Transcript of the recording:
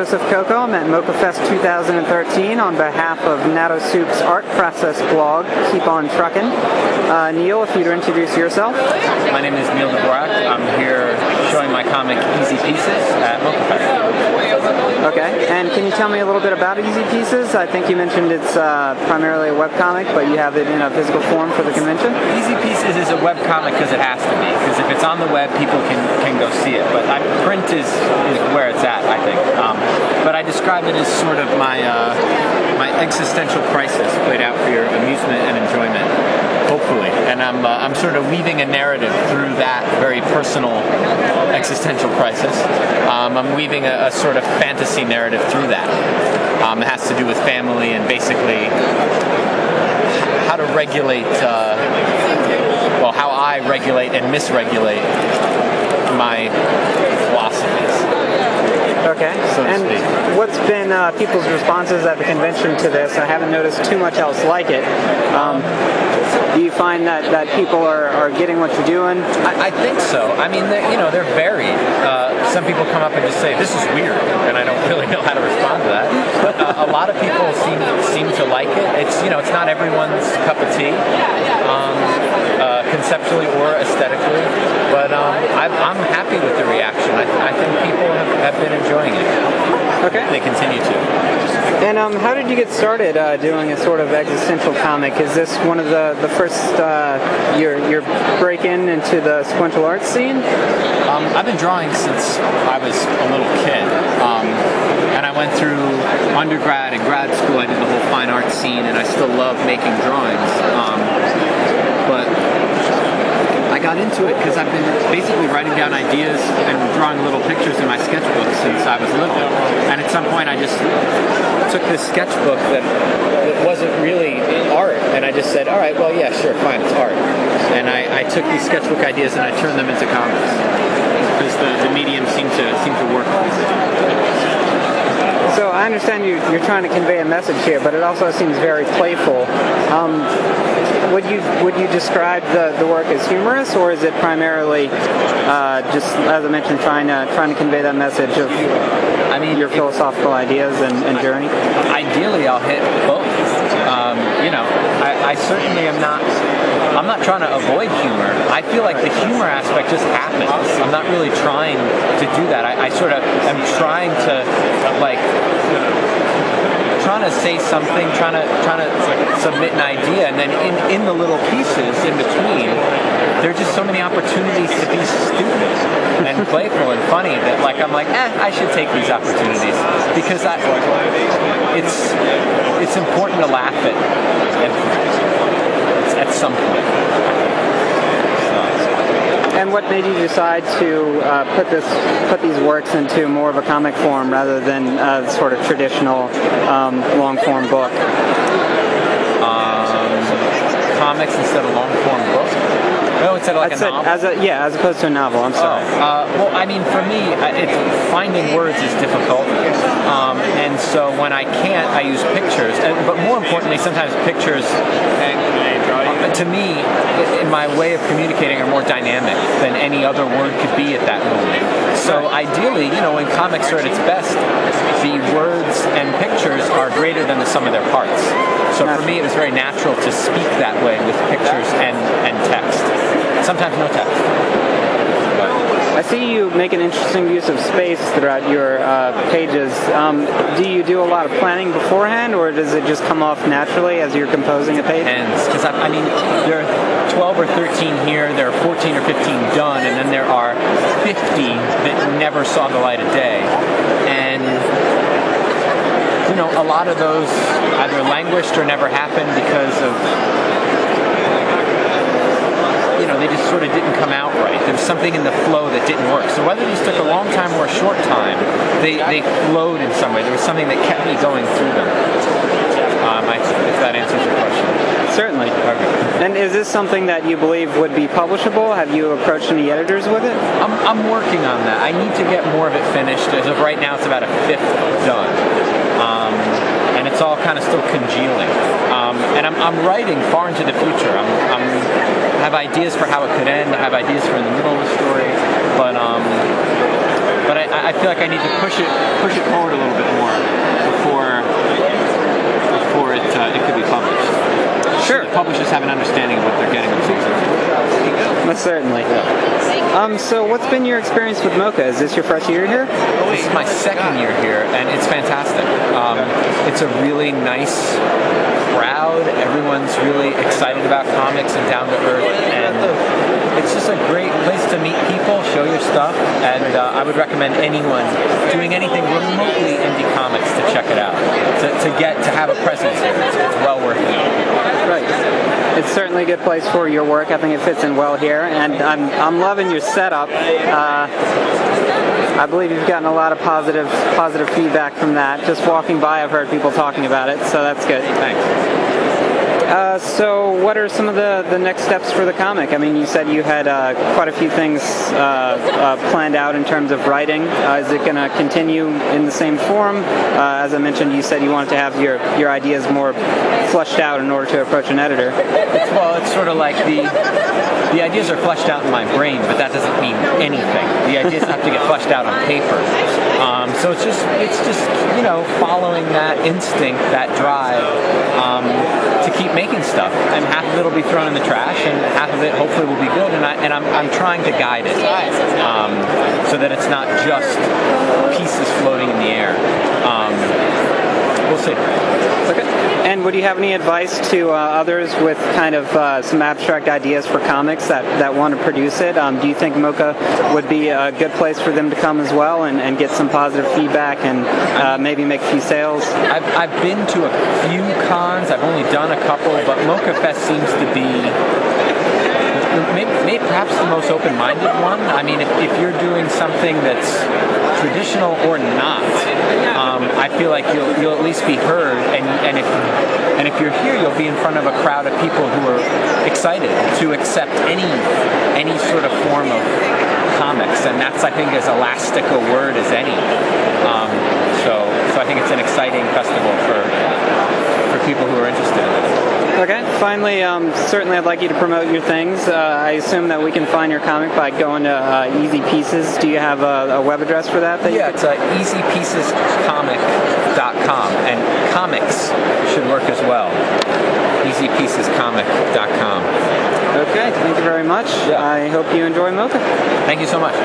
Joseph Coco. I'm at MoCCAfest 2013 on behalf of Natto Soup's Art Process blog, Keep On Truckin'. Neil, if you'd introduce yourself. My name is Neil Dvorak. I'm here showing my comic Easy Pieces at MoCCAfest. Okay, and can you tell me a little bit about Easy Pieces? I think you mentioned it's primarily a webcomic, but you have it in a physical form for the convention. Easy Pieces is a webcomic because it has to be. Because if it's on the web, people can go see it. But print is where it's at, I think. But I describe it as sort of my existential crisis played out for your amusement and enjoyment, hopefully. And I'm sort of weaving a narrative through that very personal existential crisis. I'm weaving a sort of fantasy narrative through that. It has to do with family and basically how to regulate, how I regulate and misregulate my philosophies. Okay, so to and speak. What's been people's responses at the convention to this? I haven't noticed too much else like it. Do you find that people are getting what you're doing? I think so. I mean, they're varied. Some people come up and just say, "This is weird," and I don't really know how to respond to that. But a lot of people seem to like it. It's not everyone's cup of tea, conceptually or aesthetically. But I'm happy with the reaction. I think people have been enjoying it. Okay. They continue to. And how did you get started doing a sort of existential comic? Is this one of the first your break-in into the sequential art scene? I've been drawing since I was a little kid, and I went through undergrad and grad school. I did the whole fine art scene, and I still love making drawings. But I got into it because I've been basically writing down ideas and drawing little pictures in my sketchbook since I was little. And at some point I just took this sketchbook that wasn't really art, and I just said, all right, well, yeah, sure, fine, it's art. And I took these sketchbook ideas and I turned them into comics because the medium seemed to work. So I understand you're trying to convey a message here, but it also seems very playful. Would you describe the work as humorous, or is it primarily just, as I mentioned, trying to convey that message of your philosophical ideas and journey? Ideally, I'll hit both. I certainly am not. I'm not trying to avoid humor. I feel like the humor aspect just happens. I'm not really trying to do that. I sort of am trying to say something, trying to submit an idea, and then in the little pieces in between, there are just so many opportunities to be stupid and playful and funny that I'm like, I should take these opportunities because it's important to laugh at some point. And what made you decide to put these works into more of a comic form rather than a sort of traditional long-form book? Comics instead of long-form book? No, instead of a novel? As opposed to a novel, I'm sorry. For me, finding words is difficult. And so when I can't, I use pictures. But more importantly, sometimes pictures, to me, in my way of communicating, are more dynamic than any other word could be at that moment. So ideally, when comics are at its best, the words and pictures are greater than the sum of their parts. So for me, it was very natural to speak that way with pictures and text. Sometimes no text. I see you make an interesting use of space throughout your pages. Do you do a lot of planning beforehand, or does it just come off naturally as you're composing a page? Because there are 12 or 13 here, there are 14 or 15 done, and then there are 50 that never saw the light of day. And a lot of those either languished or never happened because of they just sort of didn't come out right. There was something in the flow that didn't work. So whether these took a long time or a short time, they flowed in some way. There was something that kept me going through them. If that answers your question. Certainly. Okay. And is this something that you believe would be publishable? Have you approached any editors with it? I'm working on that. I need to get more of it finished. As of right now, it's about a fifth done. And it's all kind of still congealing. And I'm writing far into the future. I have ideas for how it could end. I have ideas for in the middle of the story. But I feel like I need to push it forward a little bit more before it could be published. Sure. So the publishers have an understanding of what they're getting themselves into. Most certainly. So what's been your experience with MoCCA? Is this your first year here? This is my second year here, and it's fantastic. It's a really nice crowd. Everyone's really excited about comics and down to earth, and it's just a great place to meet people, show your stuff, and I would recommend anyone doing anything remotely indie comics to check it out. To have a presence here, it's well worth it. Right. It's certainly a good place for your work. I think it fits in well here, and I'm loving your setup. I believe you've gotten a lot of positive feedback from that. Just walking by, I've heard people talking about it, so that's good. Thanks. So what are some of the next steps for the comic? I mean, you said you had quite a few things planned out in terms of writing. Is it going to continue in the same form? As I mentioned, you said you wanted to have your ideas more fleshed out in order to approach an editor. It's sort of like the ideas are fleshed out in my brain, but that doesn't mean anything. The ideas have to get fleshed out on paper. So it's just following that instinct, that drive to keep making stuff. And half of it will be thrown in the trash, and half of it hopefully will be good. And I'm trying to guide it so that it's not just pieces floating in the air. We'll see. Okay. And would you have any advice to others with kind of some abstract ideas for comics that want to produce it? Do you think MoCCA would be a good place for them to come as well and get some positive feedback and maybe make a few sales? I've been to a few cons. I've only done a couple, but MoCCAfest seems to be maybe perhaps the most open-minded one. I mean, if you're doing something that's traditional or not, I feel like you'll at least be heard, and if you're here, you'll be in front of a crowd of people who are excited to accept any sort of form of comics, and that's, I think, as elastic a word as any. So I think it's an exciting festival for people who are interested in it. Okay. Finally, certainly I'd like you to promote your things. I assume that we can find your comic by going to Easy Pieces. Do you have a web address for that? Yeah, it's easypiecescomic.com, and comics should work as well. easypiecescomic.com. Okay, thank you very much. Yeah. I hope you enjoy MoCCA. Thank you so much.